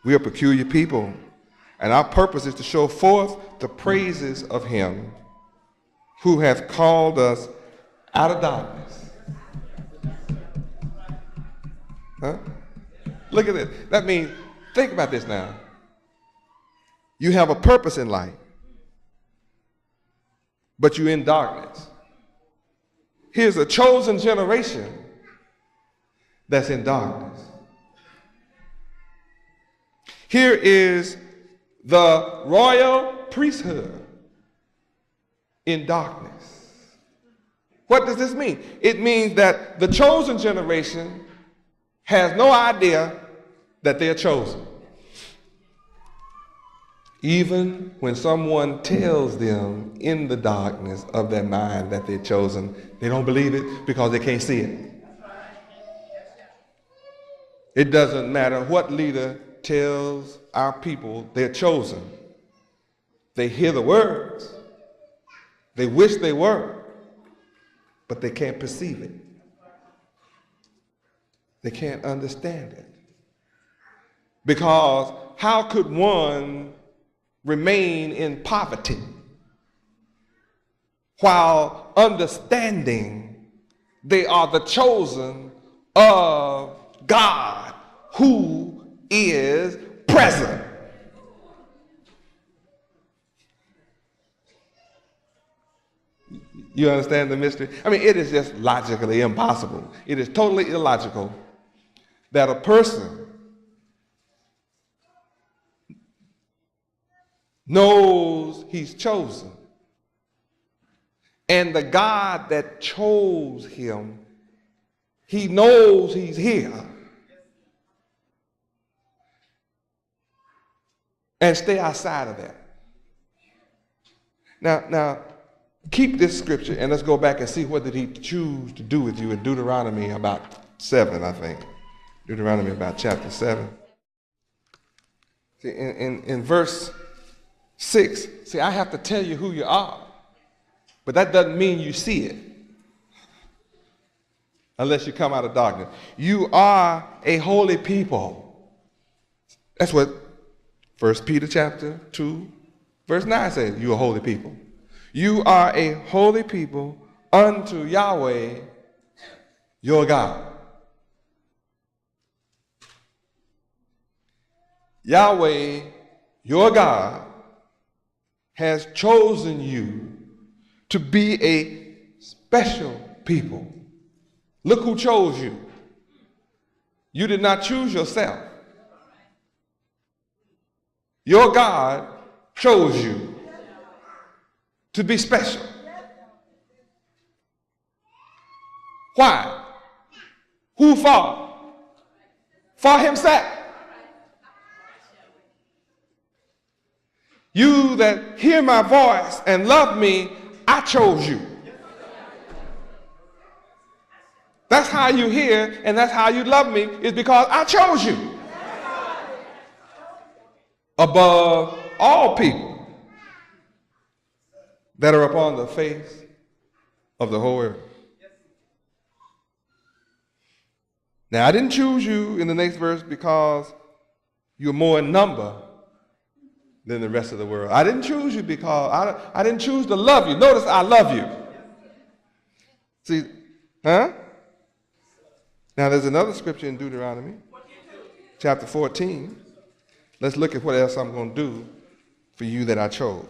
We are peculiar people, and our purpose is to show forth the praises of him who hath called us out of darkness. Huh? Look at it. That means, think about this now. You have a purpose in life, but you're in darkness. Here's a chosen generation that's in darkness. Here is the royal priesthood in darkness. What does this mean? It means that the chosen generation has no idea that they're chosen. Even when someone tells them in the darkness of their mind that they're chosen, they don't believe it because they can't see it. It doesn't matter what leader tells our people they're chosen. They hear the words. They wish they were, but they can't perceive it. They can't understand it. Because how could one remain in poverty while understanding they are the chosen of God who is present? You understand the mystery? I mean, it is just logically impossible. It is totally illogical that a person knows he's chosen, and the God that chose him, he knows he's here, and stay outside of that. Now, keep this scripture, and let's go back and see what did he choose to do with you in Deuteronomy about 7, I think. Deuteronomy about chapter 7. See, in verse 6, see, I have to tell you who you are, but that doesn't mean you see it unless you come out of darkness. You are a holy people. That's what 1 Peter chapter 2, verse 9 says. You are holy people. You are a holy people unto Yahweh your God. Yahweh your God has chosen you to be a special people. Look who chose you. You did not choose yourself. Your God chose you to be special. Why? Who for? For himself. You that hear my voice and love me, I chose you. That's how you hear and that's how you love me, is because I chose you. Above all people that are upon the face of the whole earth. Now, I didn't choose you in the next verse because you're more in number than the rest of the world. I didn't choose you because I didn't choose to love you. Notice I love you. See, huh? Now, there's another scripture in Deuteronomy, chapter 14. Let's look at what else I'm going to do for you that I chose.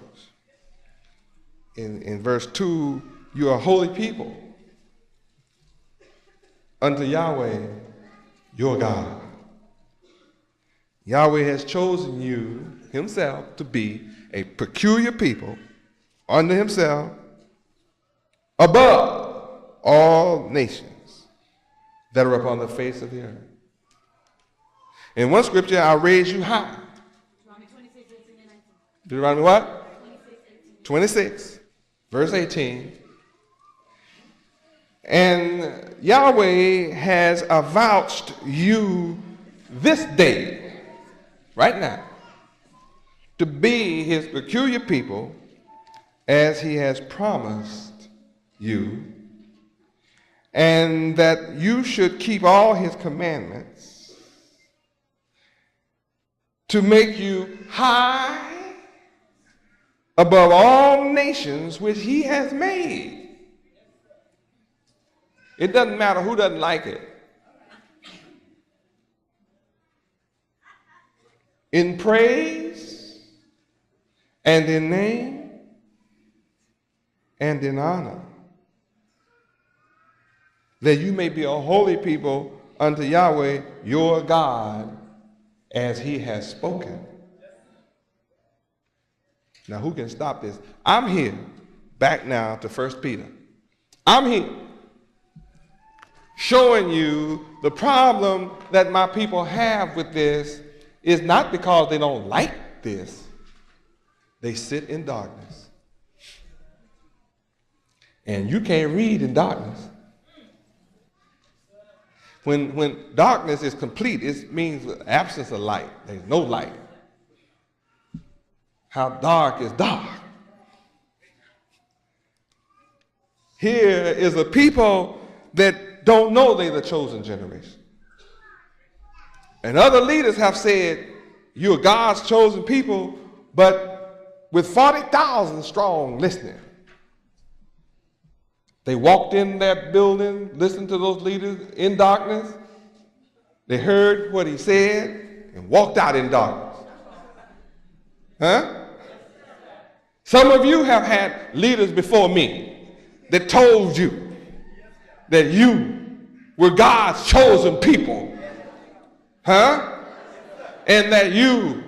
In verse 2, you are a holy people unto Yahweh your God. Yahweh has chosen you himself to be a peculiar people unto himself above all nations that are upon the face of the earth. In one scripture, I'll raise you high. Deuteronomy what? 26, verse 18. And Yahweh has avouched you this day, right now, to be his peculiar people as he has promised you, and that you should keep all his commandments to make you high above all nations which he has made. It doesn't matter who doesn't like it. In praise and in name and in honor, that you may be a holy people unto Yahweh your God, as he has spoken. Now who can stop this? I'm here, back now to 1 Peter. I'm here showing you the problem that my people have with this is not because they don't like this. They sit in darkness. And you can't read in darkness. When darkness is complete, it means absence of light. There's no light. How dark is dark. Here is a people that don't know they're the chosen generation. And other leaders have said, you're God's chosen people, but with 40,000 strong listening. They walked in that building, listened to those leaders in darkness. They heard what he said and walked out in darkness. Huh? Some of you have had leaders before me that told you that you were God's chosen people. Huh? And that you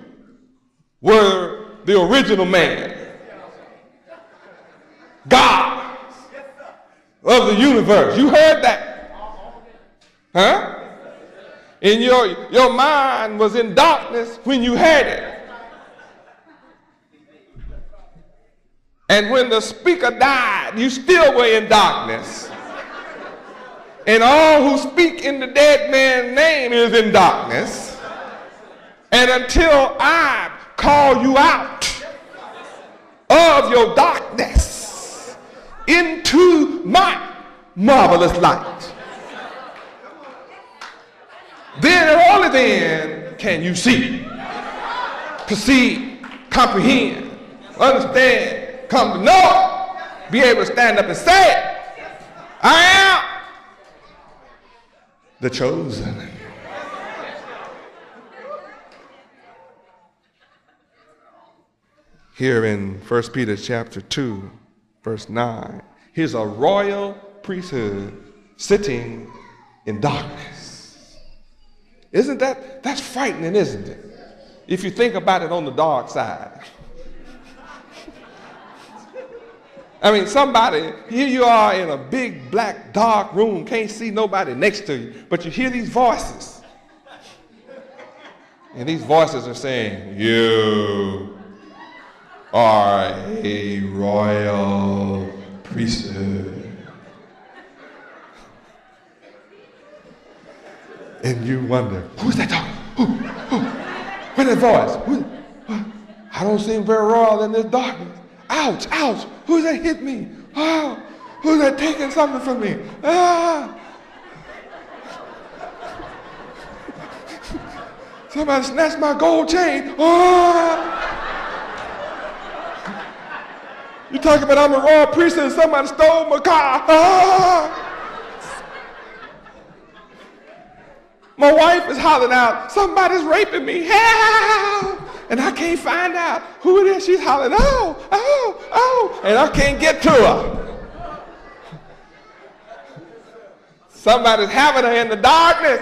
were the original man. God of the universe. You heard that? Huh? And your mind was in darkness when you heard it. And when the speaker died, you still were in darkness. And all who speak in the dead man's name is in darkness. And until I call you out of your darkness into my marvelous light, then and only then can you see, perceive, comprehend, understand, come to know, be able to stand up and say, I am the chosen. Here in 1 Peter chapter 2, verse 9, here's a royal priesthood sitting in darkness. Isn't that's frightening, isn't it? If you think about it on the dark side. I mean, somebody, here you are in a big, black, dark room, can't see nobody next to you, but you hear these voices. And these voices are saying, you are a royal priesthood. And you wonder, who's that talking? Who? Where's that voice? I don't seem very royal in this darkness. Ouch, ouch. Who's that hit me? Oh, who's that taking something from me? Ah. Somebody snatched my gold chain. Oh. You talking about I'm a royal priesthood and somebody stole my car. Ah. My wife is hollering out, somebody's raping me. Help! And I can't find out who it is. She's hollering, oh, oh, oh, and I can't get to her. Somebody's having her in the darkness,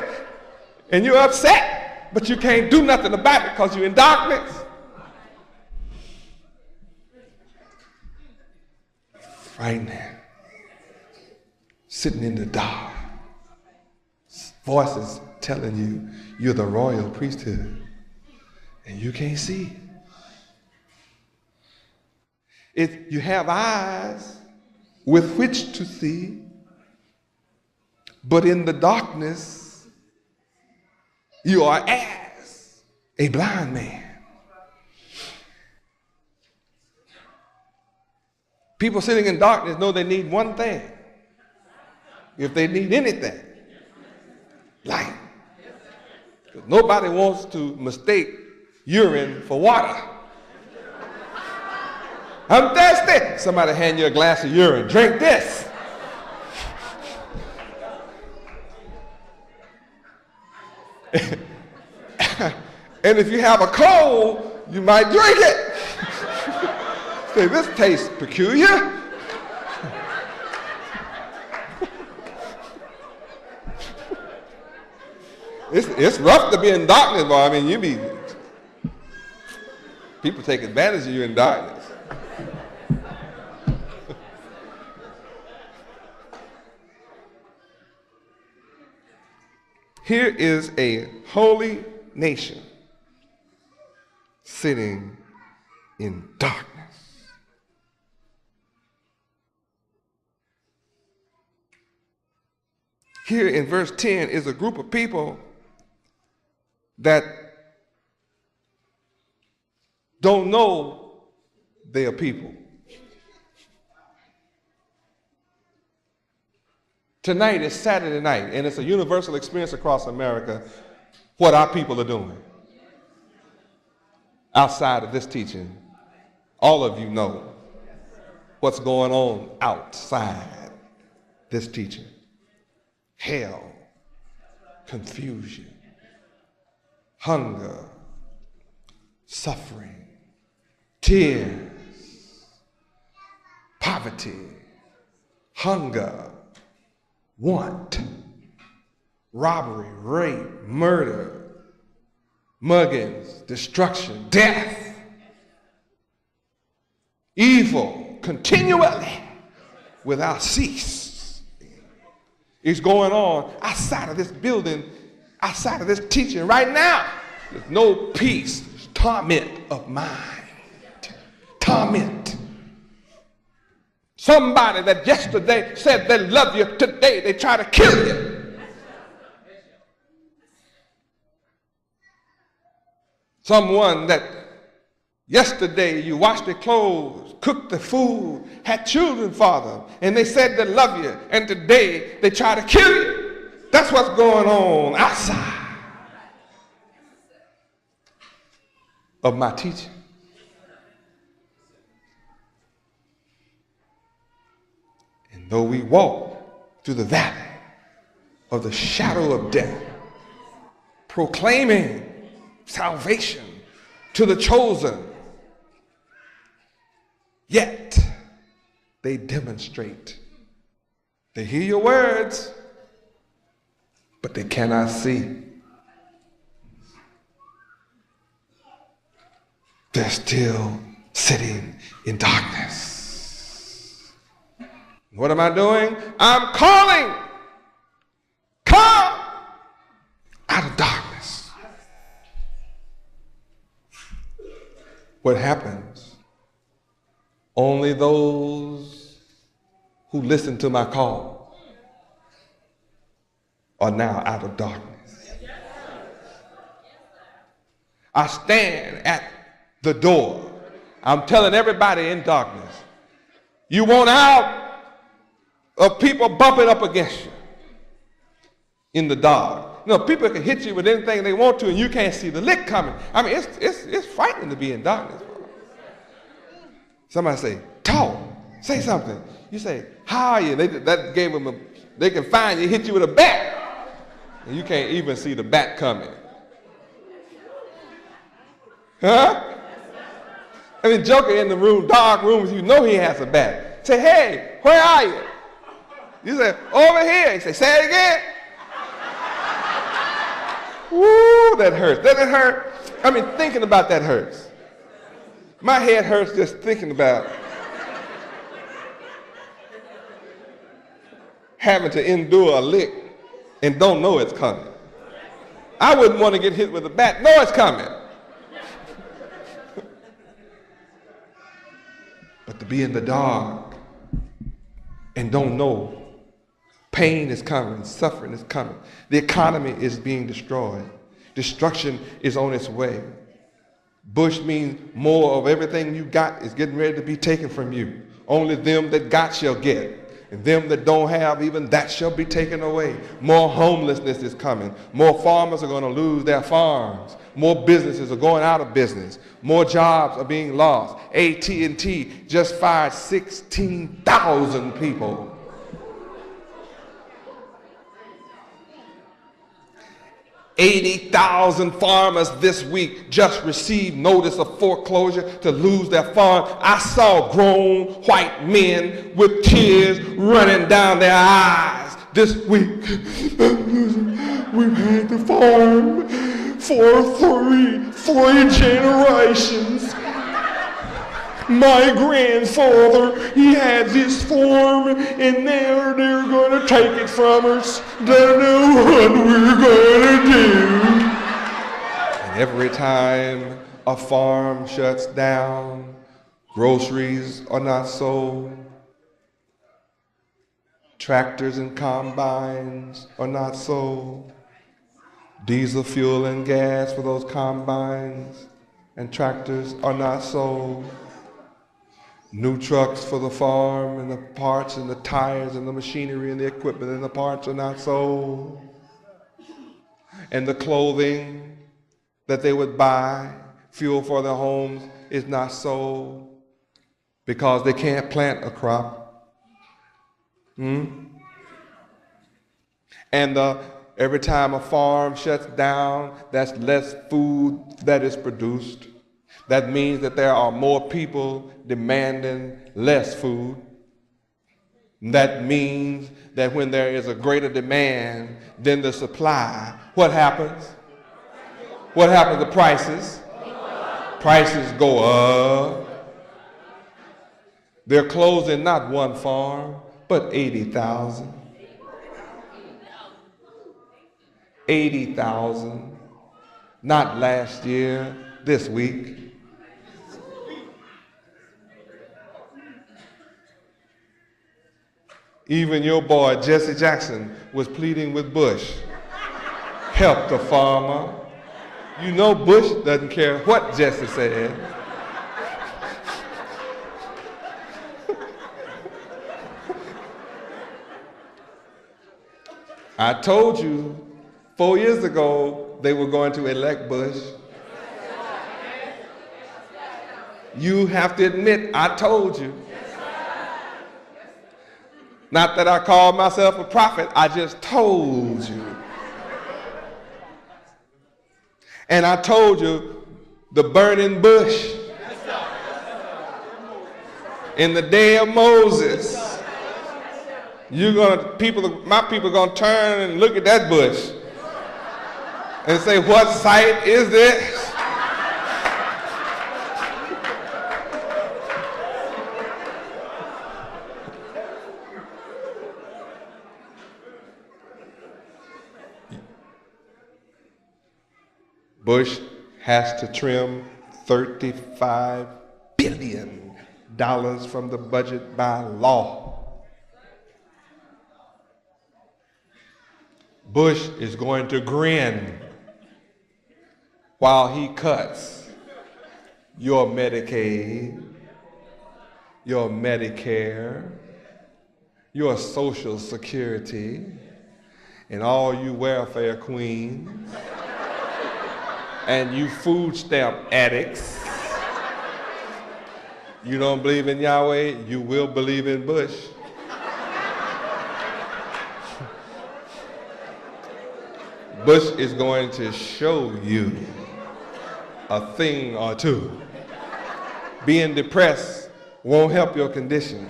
and you're upset, but you can't do nothing about it because you're in darkness. Frightening. Sitting in the dark. Voices telling you you're the royal priesthood. And you can't see. If you have eyes with which to see, but in the darkness you are as a blind man. People sitting in darkness know they need one thing. If they need anything, light. Because nobody wants to mistake urine for water. I'm thirsty. Somebody hand you a glass of urine. Drink this. And if you have a cold, you might drink it. Say, this tastes peculiar. It's rough to be in darkness, boy. I mean, people take advantage of you in darkness. Here is a holy nation sitting in darkness. Here in verse 10 is a group of people that don't know they are people. Tonight is Saturday night, and it's a universal experience across America what our people are doing. Outside of this teaching, all of you know what's going on outside this teaching. Hell, confusion, hunger, suffering, tears, poverty, hunger, want, robbery, rape, murder, muggings, destruction, death, evil, continually, without cease. It's going on outside of this building, outside of this teaching right now. There's no peace, there's torment of mind. Torment. Somebody that yesterday said they love you, today they try to kill you. Someone that yesterday you washed their clothes, cooked the food, had children for them, and they said they love you, and today they try to kill you. That's what's going on outside of my teaching. And though we walk through the valley of the shadow of death, proclaiming salvation to the chosen, yet they demonstrate. They hear your words, but they cannot see. They're still sitting in darkness. What am I doing? I'm calling. Come out of darkness. What happens? Only those who listen to my call are now out of darkness. I stand at the door. I'm telling everybody in darkness, you want out of people bumping up against you in the dark. You know, people can hit you with anything they want to and you can't see the lick coming. I mean, it's frightening to be in darkness. Somebody say, talk, say something. You say, how are you? That gave them they can find you, hit you with a bat, and you can't even see the bat coming. Huh? I mean, Joker in the room, dark rooms, you know he has a bat. Say, hey, where are you? You say, over here. You say it again. Woo, that hurts. Doesn't it hurt? I mean, thinking about that hurts. My head hurts just thinking about having to endure a lick and don't know it's coming. I wouldn't want to get hit with a bat. Know it's coming. But to be in the dark and don't know pain is coming, suffering is coming. The economy is being destroyed. Destruction is on its way. Bush means more of everything you got is getting ready to be taken from you. Only them that got shall get. And them that don't have, even that shall be taken away. More homelessness is coming. More farmers are going to lose their farms. More businesses are going out of business. More jobs are being lost. AT&T just fired 16,000 people. 80,000 farmers this week just received notice of foreclosure to lose their farm. I saw grown white men with tears running down their eyes this week. We've had the farm for three generations. My grandfather, he had this farm, and now they're going to take it from us. Don't know what we're going to do. And every time a farm shuts down, groceries are not sold. Tractors and combines are not sold. Diesel fuel and gas for those combines and tractors are not sold. New trucks for the farm, and the parts and the tires and the machinery and the equipment and the parts are not sold. And the clothing that they would buy, fuel for their homes, is not sold because they can't plant a crop. And every time a farm shuts down, that's less food that is produced. That means that there are more people demanding less food. That means that when there is a greater demand than the supply, what happens? What happens to prices? Prices go up. They're closing not one farm, but 80,000. 80,000. Not last year, this week. Even your boy, Jesse Jackson, was pleading with Bush. Help the farmer. You know Bush doesn't care what Jesse said. I told you 4 years ago they were going to elect Bush. You have to admit, I told you. Not that I call myself a prophet, I just told you. And I told you the burning bush in the day of Moses. My people are gonna turn and look at that bush and say, what sight is this? Bush has to trim $35 billion from the budget by law. Bush is going to grin while he cuts your Medicaid, your Medicare, your Social Security, and all you welfare queens, and you food stamp addicts. You don't believe in Yahweh, you will believe in Bush. Bush is going to show you a thing or two. Being depressed won't help your condition.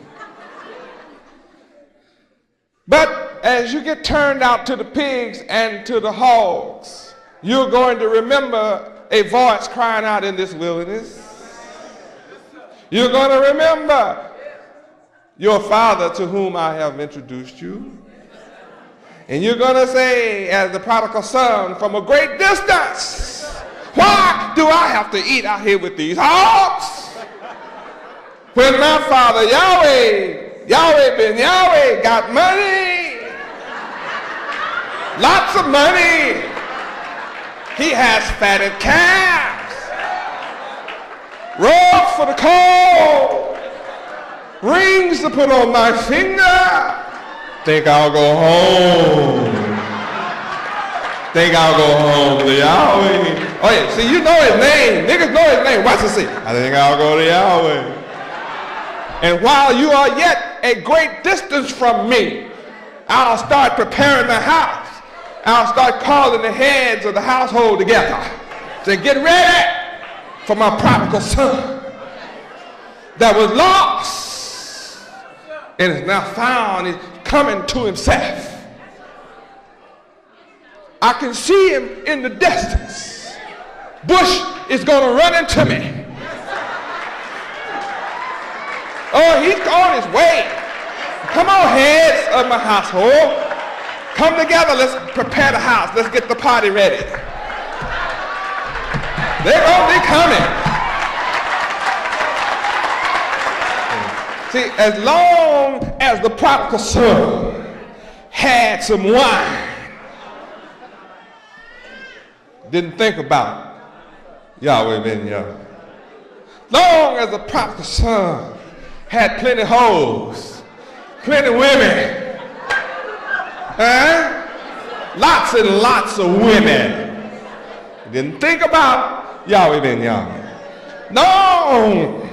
But as you get turned out to the pigs and to the hogs, you're going to remember a voice crying out in this wilderness. You're going to remember your father to whom I have introduced you. And you're going to say, as the prodigal son from a great distance, why do I have to eat out here with these hogs? When my father Yahweh ben Yahweh got money, lots of money. He has fatted calves, robes for the cold, rings to put on my finger. Think I'll go home. Think I'll go home to Yahweh. Oh yeah, see, you know his name. Niggas know his name. Watch this, see. I think I'll go to Yahweh. And while you are yet a great distance from me, I'll start preparing the house. I'll start calling the heads of the household together to get ready for my prodigal son that was lost and is now found. He's coming to himself. I can see him in the distance. Bush is going to run into me. Oh, he's on his way. Come on, heads of my household. Come together. Let's prepare the house. Let's get the party ready. They're going to be coming. See, as long as the prodigal son had some wine, didn't think about Yahweh Ben Yahweh. Long as the prodigal son had plenty hoes, plenty women, lots and lots of women. Didn't think about Yahweh Ben Yahweh. Long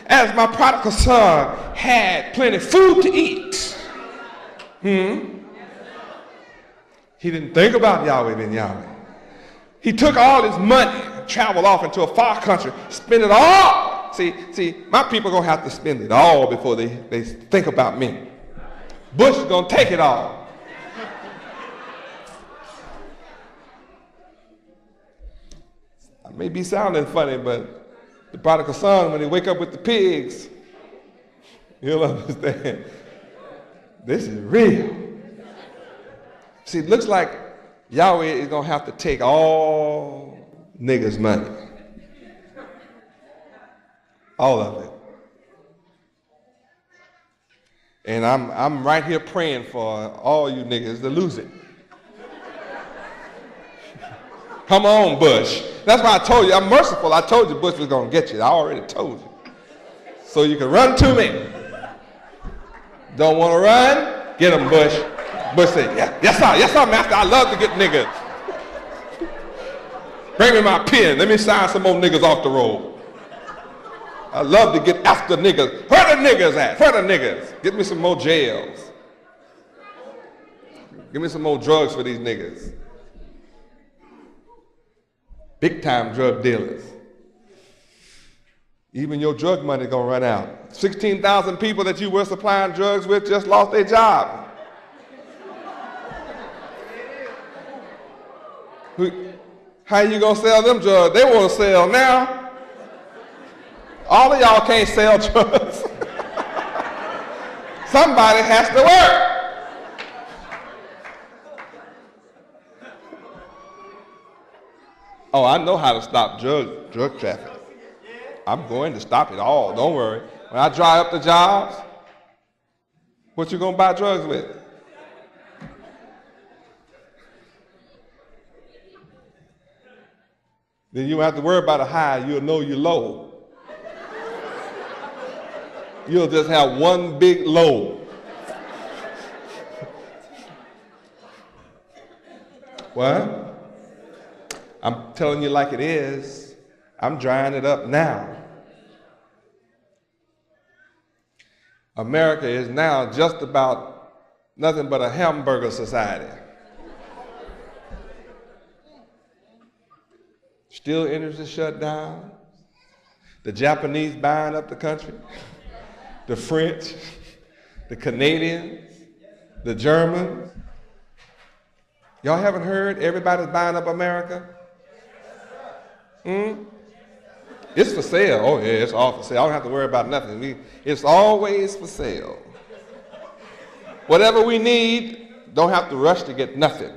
as my prodigal son had plenty food to eat, he didn't think about Yahweh Ben Yahweh. He took all his money, traveled off into a far country, spent it all. See, my people are going to have to spend it all before they think about me. Bush is going to take it all. I may be sounding funny, but the prodigal son, when he wake up with the pigs, he'll understand. This is real. See, it looks like Yahweh is going to have to take all niggas' money. All of it. And I'm right here praying for all you niggas to lose it. Come on, Bush. That's why I told you. I'm merciful. I told you Bush was going to get you. I already told you. So you can run to me. Don't want to run? Get him, Bush. Bush said, yeah, yes, sir, master. I love to get niggas. Bring me my pen. Let me sign some more niggas off the road. I love to get after niggas. Where the niggas at? Where the niggas? Get me some more jails. Give me some more drugs for these niggas. Big time drug dealers. Even your drug money gonna run out. 16,000 people that you were supplying drugs with just lost their job. How you gonna sell them drugs? They want to sell now. All of y'all can't sell drugs. Somebody has to work. Oh, I know how to stop drug trafficking. I'm going to stop it all. Don't worry. When I dry up the jobs, what you gonna buy drugs with? Then you don't have to worry about a high. You'll know you're low. You'll just have one big low. What? I'm telling you like it is. I'm drying it up now. America is now just about nothing but a hamburger society. Steel industry shut down. The Japanese buying up the country. The French, the Canadians, the Germans. Y'all haven't heard everybody's buying up America? It's for sale. Oh yeah, it's all for sale. I don't have to worry about nothing. It's always for sale. Whatever we need, don't have to rush to get nothing.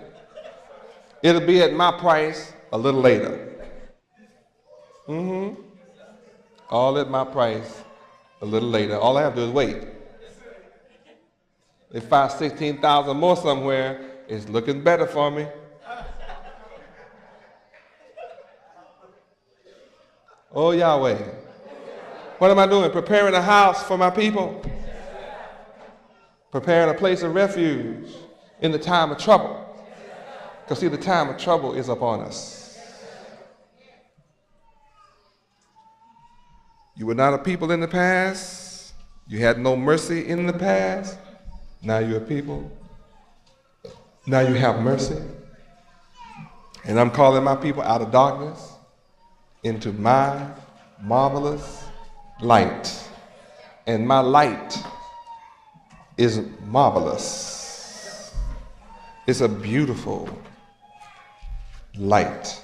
It'll be at my price a little later. All at my price a little later. All I have to do is wait. They find 16,000 more somewhere. It's looking better for me. Oh, Yahweh. What am I doing? Preparing a house for my people. Preparing a place of refuge in the time of trouble. Because see, the time of trouble is upon us. You were not a people in the past. You had no mercy in the past. Now you're a people. Now you have mercy. And I'm calling my people out of darkness into my marvelous light. And my light is marvelous. It's a beautiful light.